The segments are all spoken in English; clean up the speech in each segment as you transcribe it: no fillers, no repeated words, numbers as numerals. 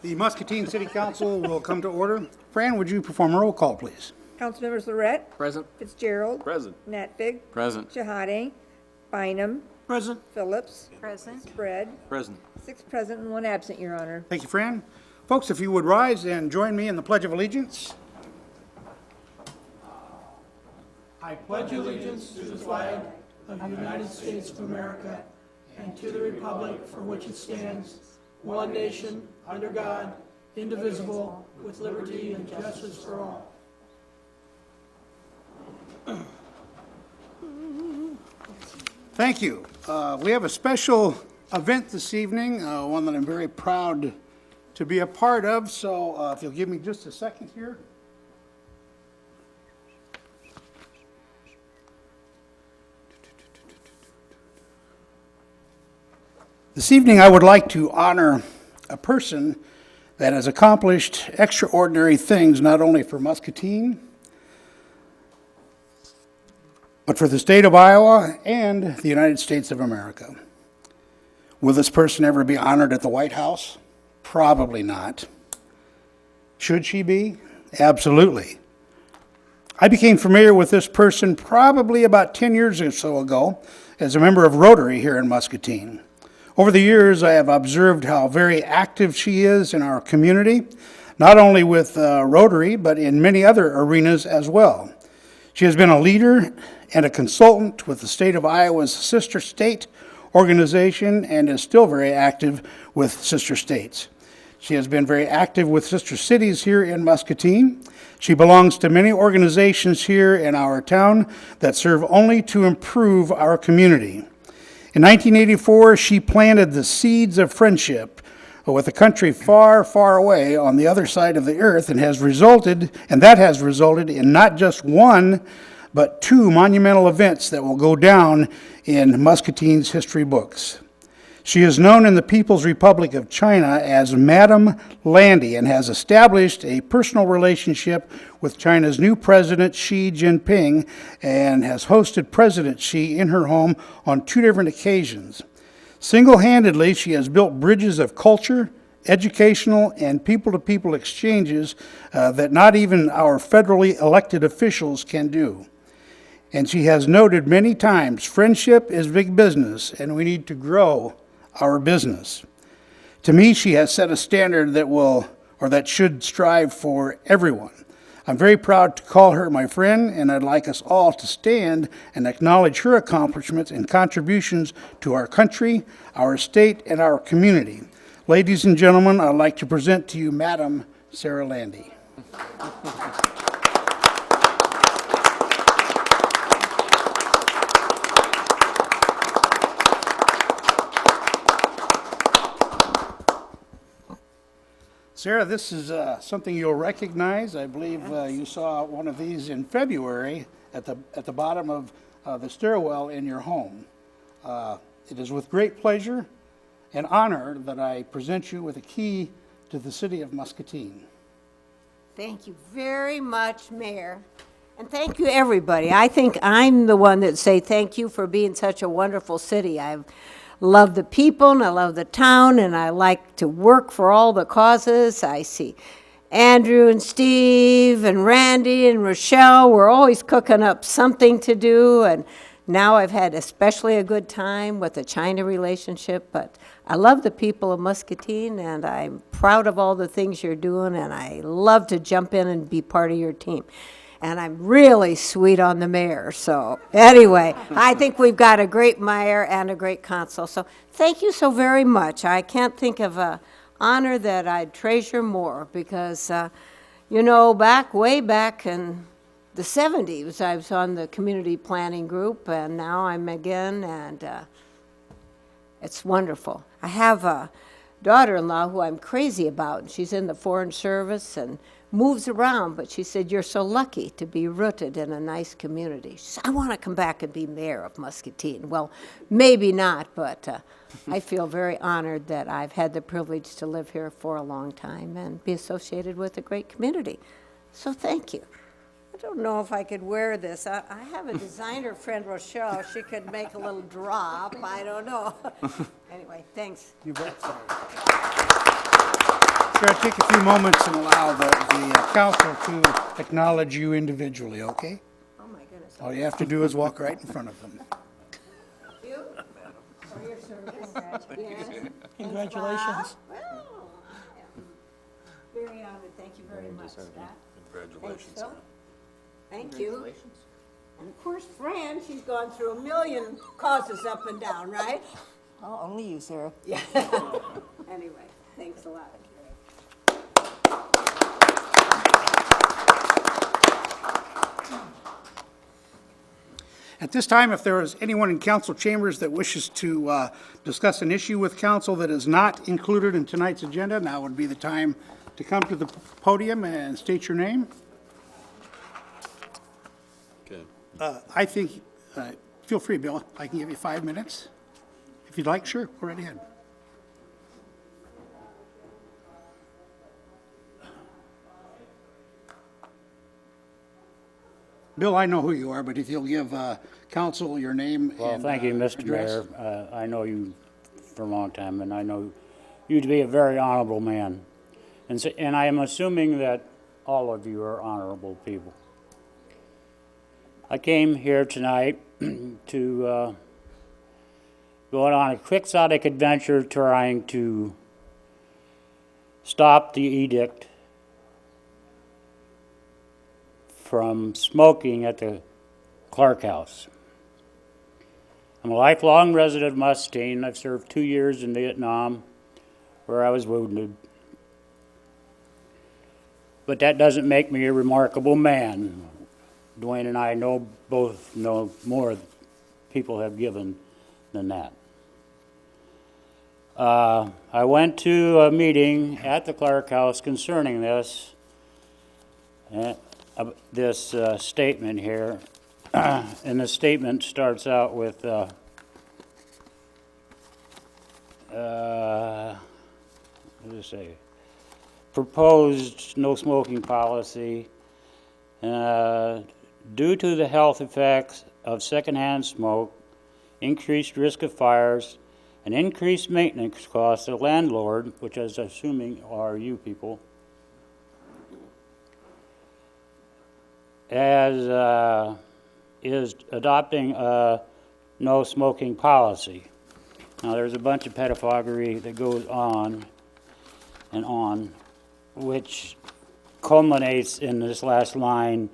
The Muscatine City Council will come to order. Fran, would you perform a roll call, please? Councilmembers Lorette, Present. Fitzgerald, Present. Notvig, Present. Shahade, Bynum, Present. Phillips, Present. Spread, Present. 6 present and 1 absent, Your Honor. Thank you, Fran. Folks, if you would rise and join me in the Pledge of Allegiance. I pledge allegiance to the flag of the United States of America and to the republic for which it stands, one nation, under God, indivisible, with liberty and justice for all. Thank you. We have a special event this evening, one that I'm very proud to be a part of, so if you'll give me just a second here. This evening, I would like to honor a person that has accomplished extraordinary things, not only for Muscatine, but for the state of Iowa and the United States of America. Will this person ever be honored at the White House? Probably not. Should she be? Absolutely. I became familiar with this person probably about 10 years or so ago as a member of Rotary here in Muscatine. Over the years, I have observed how very active she is in our community, not only with Rotary, but in many other arenas as well. She has been a leader and a consultant with the state of Iowa's sister state organization and is still very active with sister states. She has been very active with sister cities here in Muscatine. She belongs to many organizations here in our town that serve only to improve our community. In 1984, she planted the seeds of friendship with a country far, far away on the other side of the earth and that has resulted in not just one, but 2 monumental events that will go down in Muscatine's history books. She is known in the People's Republic of China as Madam Landy and has established a personal relationship with China's new president, Xi Jinping, and has hosted President Xi in her home on 2 different occasions. Single-handedly, she has built bridges of culture, educational, and people-to-people exchanges that not even our federally elected officials can do. And she has noted many times, friendship is big business, and we need to grow our business. To me, she has set a standard that should strive for everyone. I'm very proud to call her my friend, and I'd like us all to stand and acknowledge her accomplishments and contributions to our country, our state, and our community. Ladies and gentlemen, I'd like to present to you Madam Sarah Landy. Sarah, this is something you'll recognize. I believe you saw one of these in February at the bottom of the stairwell in your home. It is with great pleasure and honor that I present you with a key to the city of Muscatine. Thank you very much, Mayor. And thank you, everybody. I think I'm the one that say thank you for being such a wonderful city. I love the people, and I love the town, and I like to work for all the causes. I see Andrew and Steve and Randy and Rochelle. We're always cooking up something to do, and now I've had especially a good time with the China relationship, but I love the people of Muscatine, and I'm proud of all the things you're doing, and I love to jump in and be part of your team. And I'm really sweet on the mayor. So anyway, I think we've got a great mayor and a great council. So thank you so very much. I can't think of an honor that I'd treasure more because, way back in the 70s, I was on the community planning group, and now I'm again, and it's wonderful. I have a daughter-in-law who I'm crazy about, and she's in the Foreign Service and moves around, but she said, you're so lucky to be rooted in a nice community. She said, I want to come back and be mayor of Muscatine. Well, maybe not, but I feel very honored that I've had the privilege to live here for a long time and be associated with a great community. So thank you. I don't know if I could wear this. I have a designer friend, Rochelle. She could make a little drop. I don't know. Anyway, thanks. You bet, Sarah. Sir, take a few moments and allow the council to acknowledge you individually, okay? Oh, my goodness. All you have to do is walk right in front of them. You? For your service. Yes. Congratulations. Well, very honored. Thank you very much, Scott. Congratulations. Thank you. And of course, Fran, she's gone through a million causes up and down, right? Oh, only you, Sarah. Yeah. Anyway, thanks a lot. At this time, if there is anyone in council chambers that wishes to discuss an issue with council that is not included in tonight's agenda, now would be the time to come to the podium and state your name. Okay. I think, feel free, Bill, I can give you 5 minutes. If you'd like, sure, go right ahead. Bill, I know who you are, but if you'll give council your name and Well, thank you, Mr. address. Mayor. I know you for a long time, and I know you to be a very honorable man. And I am assuming that all of you are honorable people. I came here tonight to go on a quixotic adventure trying to stop the edict from smoking at the Clark House. I'm a lifelong resident of Mustine. I've served 2 years in Vietnam where I was wounded. But that doesn't make me a remarkable man. Dwayne and I both know more people have given than that. I went to a meeting at the Clark House concerning this. Statement here, and the statement starts out with, what does it say? Proposed no smoking policy, due to the health effects of secondhand smoke, increased risk of fires, and increased maintenance costs, the landlord, which is assuming are you people, is adopting a no smoking policy. Now, there's a bunch of pedophagy that goes on and on, which culminates in this last line.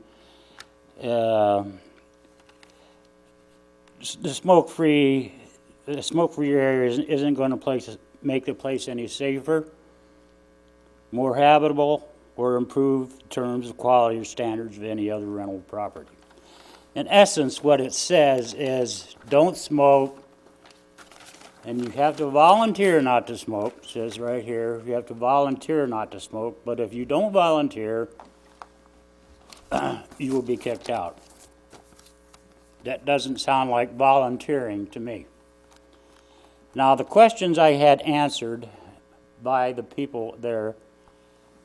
The smoke-free area isn't going to make the place any safer, more habitable, or improve terms of quality or standards of any other rental property. In essence, what it says is don't smoke, and you have to volunteer not to smoke. It says right here, you have to volunteer not to smoke, but if you don't volunteer, you will be kicked out. That doesn't sound like volunteering to me. Now, the questions I had answered by the people there,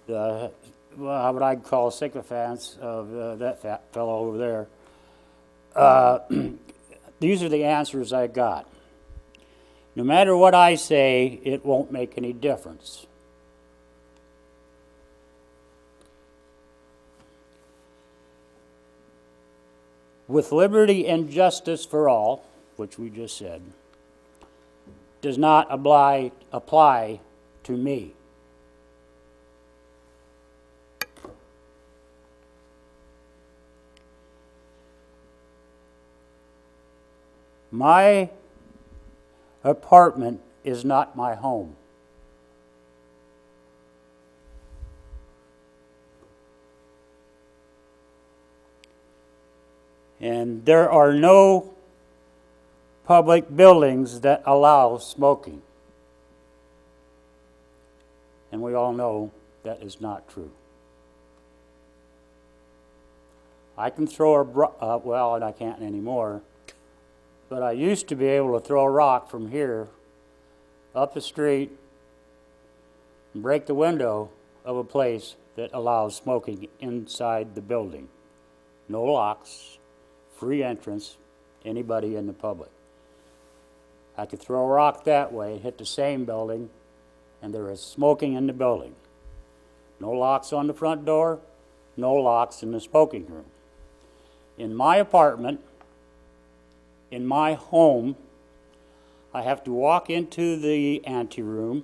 what I'd call sycophants of that fat fellow over there, these are the answers I got. No matter what I say, it won't make any difference. With liberty and justice for all, which we just said, does not apply to me. My apartment is not my home. And there are no public buildings that allow smoking. And we all know that is not true. I can throw well, and I can't anymore, but I used to be able to throw a rock from here up the street and break the window of a place that allows smoking inside the building. No locks, free entrance, anybody in the public. I could throw a rock that way, hit the same building, and there is smoking in the building. No locks on the front door, no locks in the smoking room. In my apartment, in my home, I have to walk into the anteroom.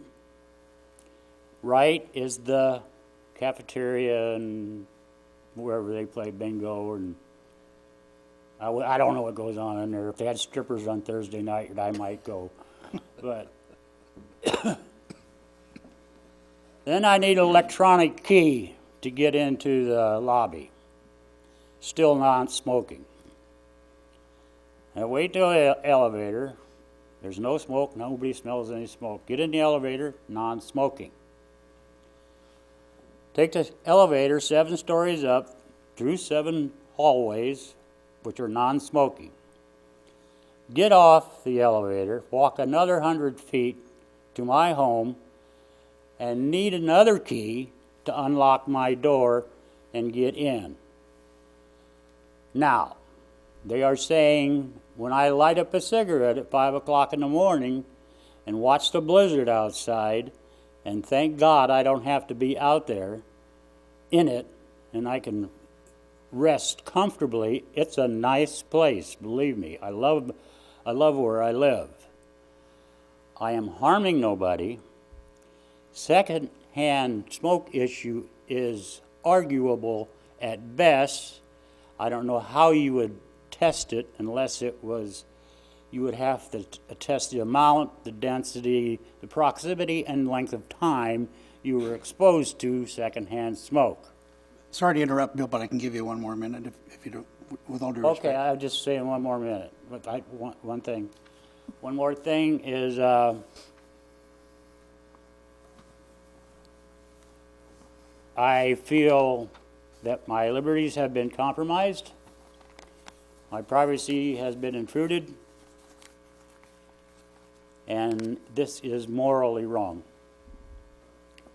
Right is the cafeteria and wherever they play bingo, and I don't know what goes on in there. If they had strippers on Thursday night, I might go. But then I need an electronic key to get into the lobby. Still non-smoking. I wait till the elevator. There's no smoke. Nobody smells any smoke. Get in the elevator, non-smoking. Take the elevator 7 stories up through 7 hallways, which are non-smoking. Get off the elevator, walk another 100 feet to my home, and need another key to unlock my door and get in. Now, they are saying when I light up a cigarette at 5 o'clock in the morning and watch the blizzard outside, and thank God I don't have to be out there in it, and I can rest comfortably. It's a nice place, believe me. I love where I live. I am harming nobody. Second-hand smoke issue is arguable at best. I don't know how you would test it unless it was, you would have to test the amount, the density, the proximity, and length of time you were exposed to secondhand smoke. Sorry to interrupt, Bill, but I can give you one more minute if you don't, with all due respect. Okay, I'll just say one more minute, but one thing. One more thing is, I feel that my liberties have been compromised. My privacy has been intruded. And this is morally wrong.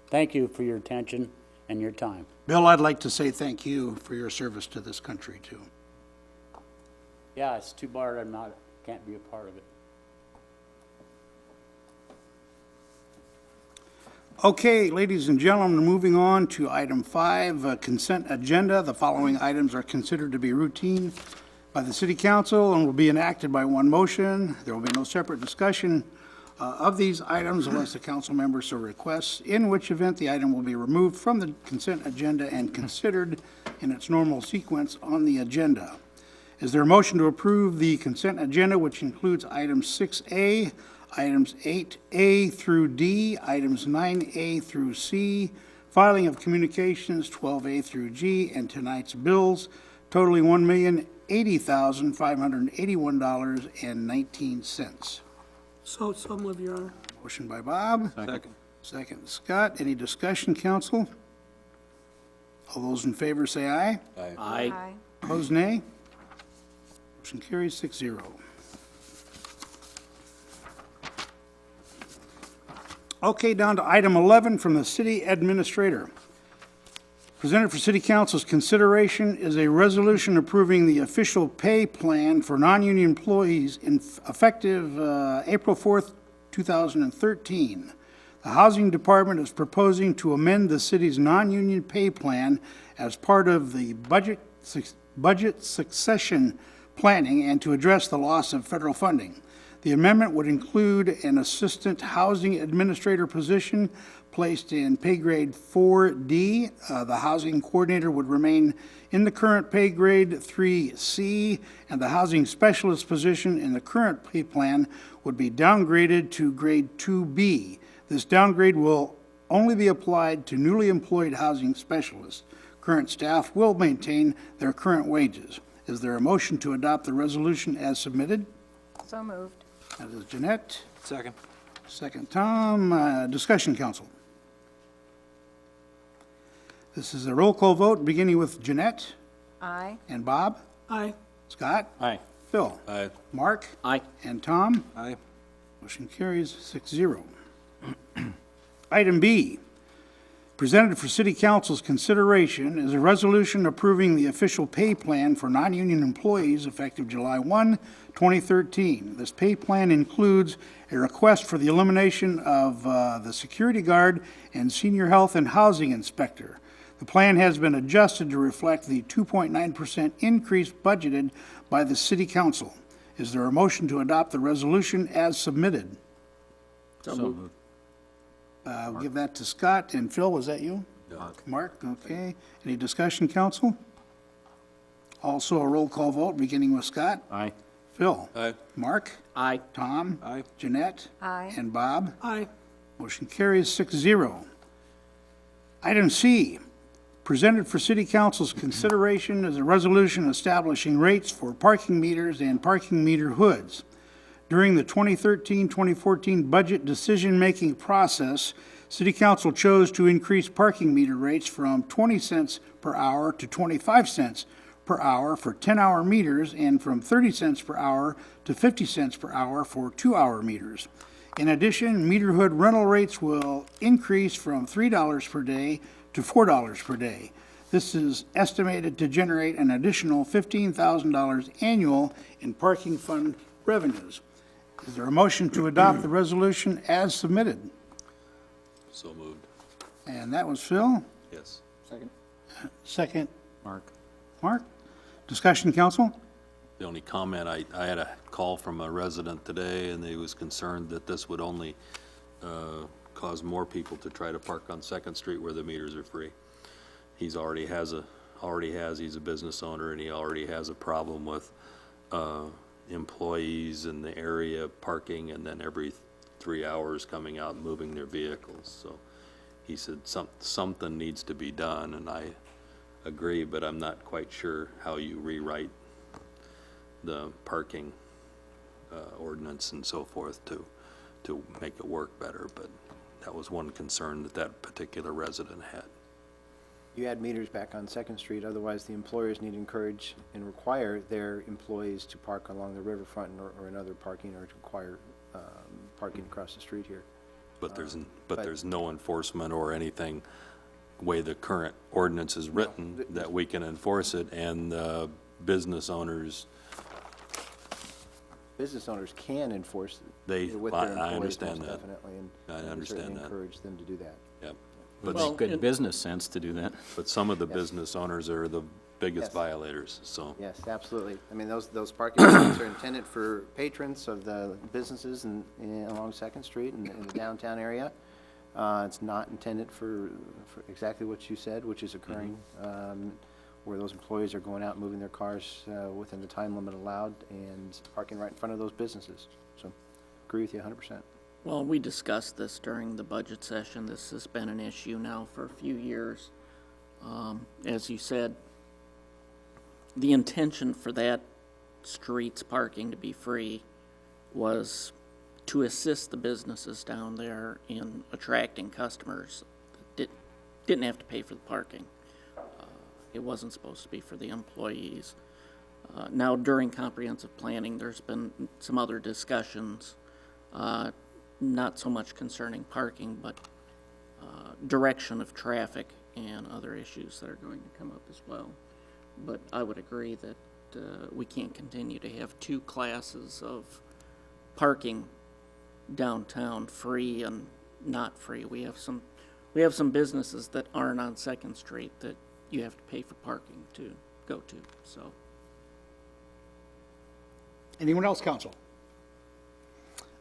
Thank you for your attention and your time. Bill, I'd like to say thank you for your service to this country, too. Yeah, it's too bad can't be a part of it. Okay, ladies and gentlemen, moving on to item 5, consent agenda. The following items are considered to be routine by the city council and will be enacted by one motion. There will be no separate discussion of these items unless the council member so requests, in which event the item will be removed from the consent agenda and considered in its normal sequence on the agenda. Is there a motion to approve the consent agenda, which includes items 6A, items 8A through D, items 9A through C, filing of communications 12A through G, and tonight's bills totaling $1,080,581.19. So move, Your Honor. Motion by Bob. Second. Second, Scott. Any discussion, council? All those in favor say aye. Aye. Opposed, nay. Motion carries 6-0. Okay, down to item 11 from the city administrator. Presented for city council's consideration is a resolution approving the official pay plan for non-union employees effective April 4th, 2013. The Housing Department is proposing to amend the city's non-union pay plan as part of the budget succession planning and to address the loss of federal funding. The amendment would include an assistant housing administrator position placed in pay grade 4D. The housing coordinator would remain in the current pay grade 3C, and the housing specialist position in the current pay plan would be downgraded to grade 2B. This downgrade will only be applied to newly employed housing specialists. Current staff will maintain their current wages. Is there a motion to adopt the resolution as submitted? So moved. That is Jeanette. Second. Second, Tom. Discussion, council. This is a roll call vote, beginning with Jeanette Aye. and Bob. Aye. Scott. Aye. Phil. Aye. Mark. Aye. And Tom. Aye. Motion carries 6-0. Item B, Presented for City Council's consideration is a resolution approving the official pay plan for non-union employees effective July 1, 2013. This pay plan includes a request for the elimination of the security guard and senior health and housing inspector. The plan has been adjusted to reflect the 2.9% increase budgeted by the City Council. Is there a motion to adopt the resolution as submitted? I'll give that to Scott. And Phil, was that you? Mark, okay. Any discussion, council? Also a roll call vote, beginning with Scott. Aye. Phil. Aye. Mark. Aye. Tom. Aye. Jeanette. Aye. And Bob. Aye. Motion carries 6-0. Item C, presented for City Council's consideration is a resolution establishing rates for parking meters and parking meter hoods. During the 2013-2014 budget decision-making process, City Council chose to increase parking meter rates from 20 cents per hour to 25 cents per hour for 10-hour meters and from 30 cents per hour to 50 cents per hour for 2-hour meters. In addition, meter hood rental rates will increase from $3 per day to $4 per day. This is estimated to generate an additional $15,000 annual in parking fund revenues. Is there a motion to adopt the resolution as submitted? So moved. And that was Phil. Yes. Second, Mark. Mark. Discussion, council? The only comment, I had a call from a resident today, and he was concerned that this would only cause more people to try to park on Second Street where the meters are free. He's he's a business owner, and he already has a problem with employees in the area parking and then every 3 hours coming out and moving their vehicles. So he said something needs to be done, and I agree, but I'm not quite sure how you rewrite the parking ordinance and so forth to make it work better, but that was one concern that particular resident had. You add meters back on Second Street, otherwise the employers need to encourage and require their employees to park along the riverfront or in other parking, or to require parking across the street here. But there's no enforcement or anything, way the current ordinance is written, that we can enforce it, and business owners, Business owners can enforce They- it with I their employees, understand most that. definitely, and I we understand certainly that. encourage them to do that. yep. Well, good business sense to do that. But some of the business owners are the biggest Yes. violators, so. Yes, absolutely. I mean, those parking lots are intended for patrons of the businesses along Second Street and in the downtown area. It's not intended for exactly what you said, which is occurring, where those employees are going out and moving their cars within the time limit allowed and parking right in front of those businesses. So, agree with you 100%. Well, we discussed this during the budget session. This has been an issue now for a few years. As you said, the intention for that street's parking to be free was to assist the businesses down there in attracting customers that didn't have to pay for the parking. It wasn't supposed to be for the employees. Now, during comprehensive planning, there's been some other discussions, not so much concerning parking, but direction of traffic and other issues that are going to come up as well. But I would agree that we can't continue to have two classes of parking downtown, free and not free. We have some businesses that aren't on Second Street that you have to pay for parking to go to, so. Anyone else, council?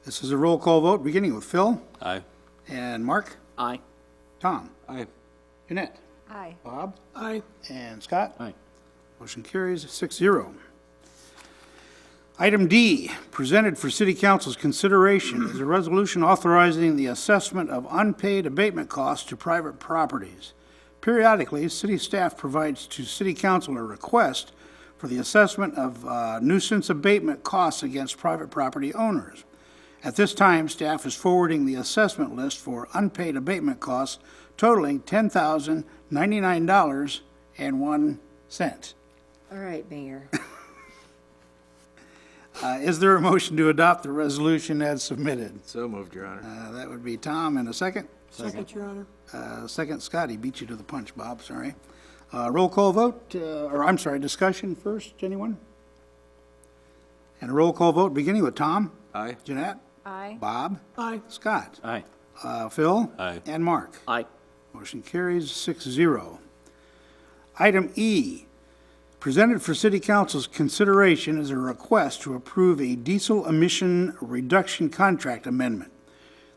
This is a roll call vote, beginning with Phil Aye. and Mark. Aye. Tom. Aye. Jeanette. Aye. Bob. Aye. And Scott. Aye. Motion carries 6-0. Item D, presented for City Council's consideration, is a resolution authorizing the assessment of unpaid abatement costs to private properties. Periodically, city staff provides to City Council a request for the assessment of nuisance abatement costs against private property owners. At this time, staff is forwarding the assessment list for unpaid abatement costs totaling $10,099.01. All right, Mayor. Is there a motion to adopt the resolution as submitted? So moved, Your Honor. That would be Tom in a second. Second, Your Honor. Second, Scott, he beat you to the punch, Bob, sorry. Roll call vote, or I'm sorry, discussion first, anyone? And a roll call vote beginning with Tom? Aye. Jeanette? Aye. Bob? Aye. Scott? Aye. Phil? Aye. And Mark? Aye. Motion carries 6-0. Item E, presented for City Council's consideration is a request to approve a diesel emission reduction contract amendment.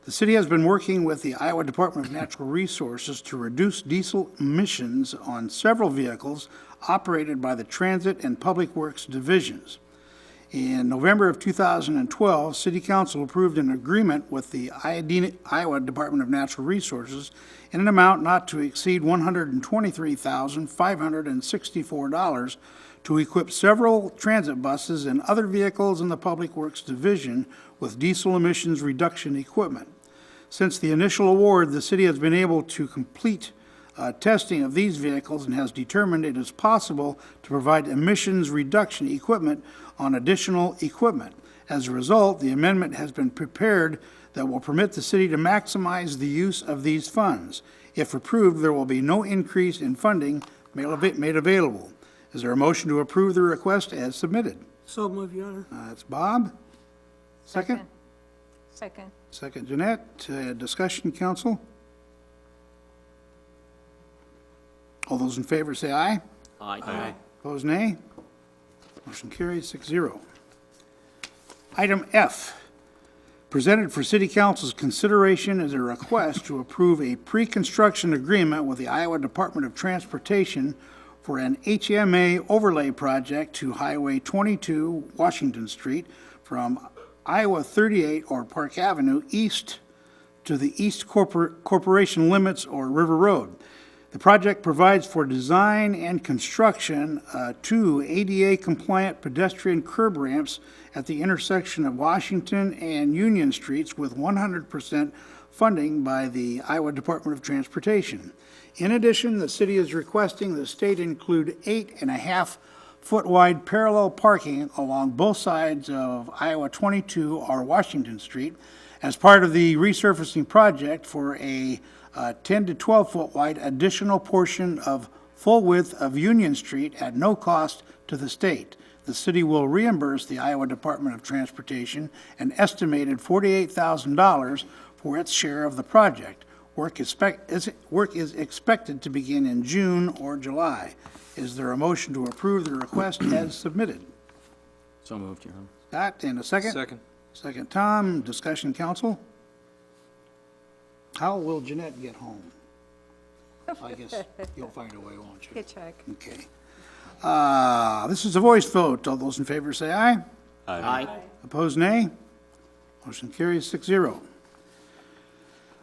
The city has been working with the Iowa Department of Natural Resources to reduce diesel emissions on several vehicles operated by the Transit and Public Works divisions. In November of 2012, City Council approved an agreement with the Iowa Department of Natural Resources in an amount not to exceed $123,564 to equip several transit buses and other vehicles in the Public Works Division with diesel emissions reduction equipment. Since the initial award, the city has been able to complete testing of these vehicles and has determined it is possible to provide emissions reduction equipment on additional equipment. As a result, the amendment has been prepared that will permit the city to maximize the use of these funds. If approved, there will be no increase in funding made available. Is there a motion to approve the request as submitted? So moved, Your Honor. That's Bob. Second? Second. Second, Jeanette. Discussion, council? All those in favor say aye. Aye. Opposed, nay. Motion carries 6-0. Item F, presented for City Council's consideration is a request to approve a pre-construction agreement with the Iowa Department of Transportation for an HMA overlay project to Highway 22, Washington Street, from Iowa 38 or Park Avenue east to the East Corporation limits or River Road. The project provides for design and construction two ADA-compliant pedestrian curb ramps at the intersection of Washington and Union Streets with 100% funding by the Iowa Department of Transportation. In addition, the city is requesting the state include 8.5-foot wide parallel parking along both sides of Iowa 22 or Washington Street as part of the resurfacing project for a 10 to 12-foot wide additional portion of full width of Union Street at no cost to the state. The city will reimburse the Iowa Department of Transportation an estimated $48,000 for its share of the project. Work is expected to begin in June or July. Is there a motion to approve the request as submitted? So moved, Your Honor. Scott, and a second? Second. Second, Tom. Discussion, council? How will Jeanette get home? I guess you'll find a way, won't you? Hitchhike. Okay. This is a voice vote. All those in favor say aye. Aye. Opposed, nay. Motion carries 6-0.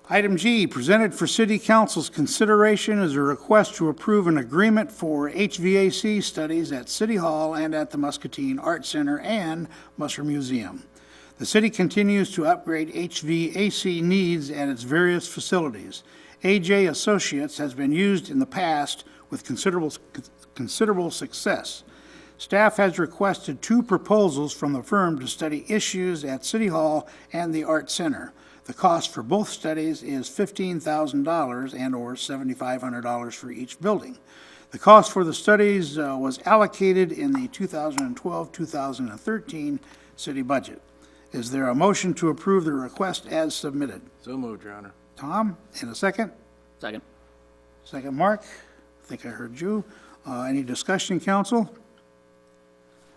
Item G, presented for City Council's consideration is a request to approve an agreement for HVAC studies at City Hall and at the Muscatine Art Center and Musser Museum. The city continues to upgrade HVAC needs at its various facilities. AJ Associates has been used in the past with considerable success. Staff has requested 2 proposals from the firm to study issues at City Hall and the Art Center. The cost for both studies is $15,000 and/or $7,500 for each building. The cost for the studies was allocated in the 2012-2013 city budget. Is there a motion to approve the request as submitted? So moved, Your Honor. Tom, in a second? Second. Second, Mark. I think I heard you. Any discussion, council?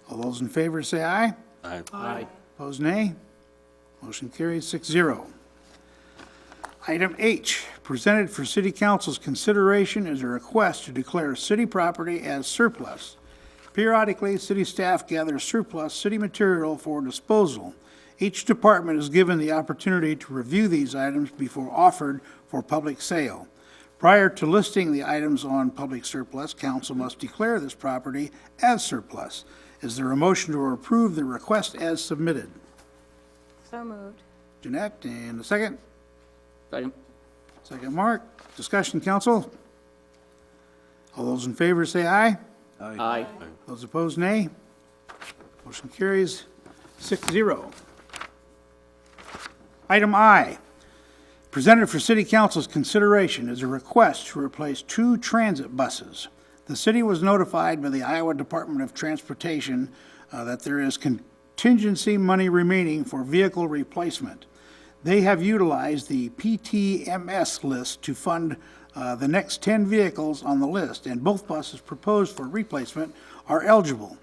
All those in favor say aye. Aye. Aye. Opposed, nay. Motion carries 6-0. Item H, presented for City Council's consideration is a request to declare city property as surplus. Periodically, city staff gathers surplus city material for disposal. Each department is given the opportunity to review these items before offered for public sale. Prior to listing the items on public surplus, council must declare this property as surplus. Is there a motion to approve the request as submitted? So moved. Jeanette, and a second? Second. Second, Mark. Discussion, council? All those in favor say aye. Aye. Those opposed, nay. Motion carries 6-0. Item I, Presented for City Council's consideration is a request to replace 2 transit buses. The city was notified by the Iowa Department of Transportation that there is contingency money remaining for vehicle replacement. They have utilized the PTMS list to fund the next 10 vehicles on the list, and both buses proposed for replacement are eligible.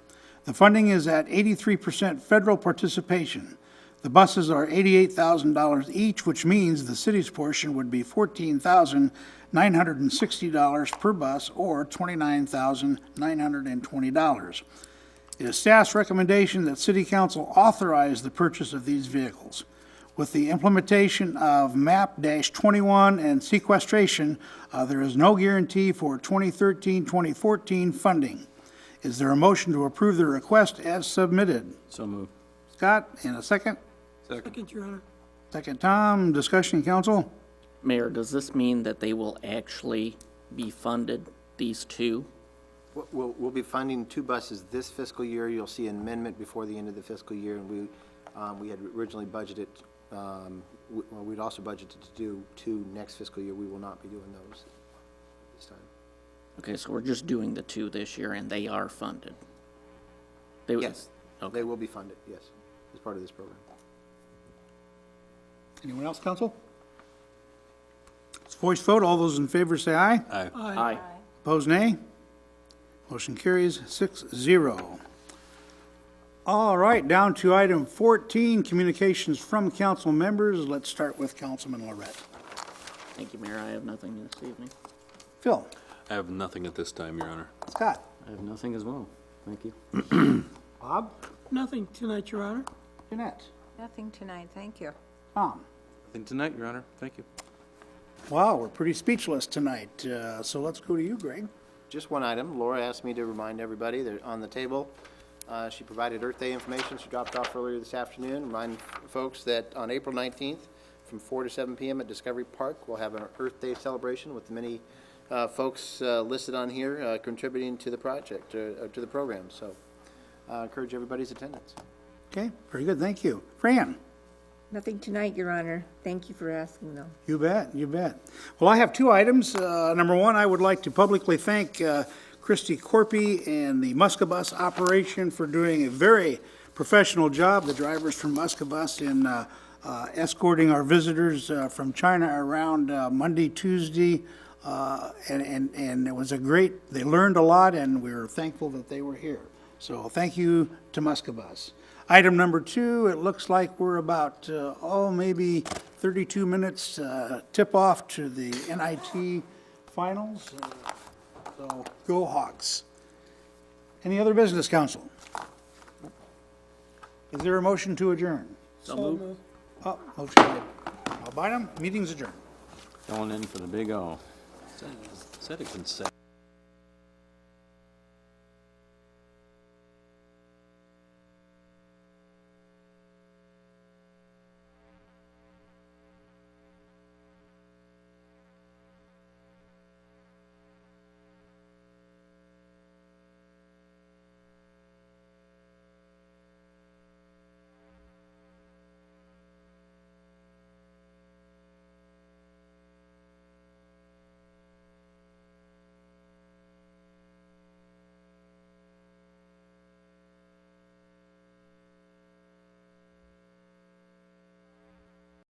The funding is at 83% federal participation. The buses are $88,000 each, which means the city's portion would be $14,960 per bus, or $29,920. It is staff's recommendation that City Council authorize the purchase of these vehicles. With the implementation of MAP-21 and sequestration, there is no guarantee for 2013-2014 funding. Is there a motion to approve the request as submitted? So moved. Scott, in a second. Second, Your Honor. Second, Tom. Discussion, council? Mayor, does this mean that they will actually be funded, these 2? We'll be funding 2 buses this fiscal year. You'll see an amendment before the end of the fiscal year, and we had originally budgeted, we'd also budgeted to do 2 next fiscal year. We will not be doing those this time. Okay, so we're just doing the 2 this year, and they are funded? Yes, Okay. they will be funded, yes, as part of this program. Anyone else, council? It's voice vote. All those in favor say aye. Aye. Aye. Opposed, nay. Motion carries 6-0. All right, down to item 14, communications from council members. Let's start with Councilman Lorette. Thank you, Mayor. I have nothing this evening. Phil? I have nothing at this time, Your Honor. Scott? I have nothing as well. Thank you. Bob? Nothing tonight, Your Honor. Jeanette? Nothing tonight, thank you. Tom? Nothing tonight, Your Honor. Thank you. Wow, we're pretty speechless tonight, so let's go to you, Greg. Just one item. Laura asked me to remind everybody that on the table, she provided Earth Day information. She dropped off earlier this afternoon. Remind folks that on April 19th, from 4 to 7 p.m. at Discovery Park, we'll have an Earth Day celebration with many folks listed on here contributing to the project, to the program. So I encourage everybody's attendance. Okay, very good, thank you. Fran? Nothing tonight, Your Honor. Thank you for asking, though. You bet, you bet. Well, I have 2 items. Number 1, I would like to publicly thank Christy Corpy and the Muscabus operation for doing a very professional job, the drivers from Muscabus, in escorting our visitors from China around Monday, Tuesday, and it was they learned a lot, and we were thankful that they were here. So thank you to Muscabus. Item number 2, it looks like we're about, maybe 32 minutes tip off to the NIT finals. So go Hawks. Any other business, council? Is there a motion to adjourn? So moved. Oh, motion made. I'll buy them. Meeting's adjourned. Going in for the big O. Is that a consent?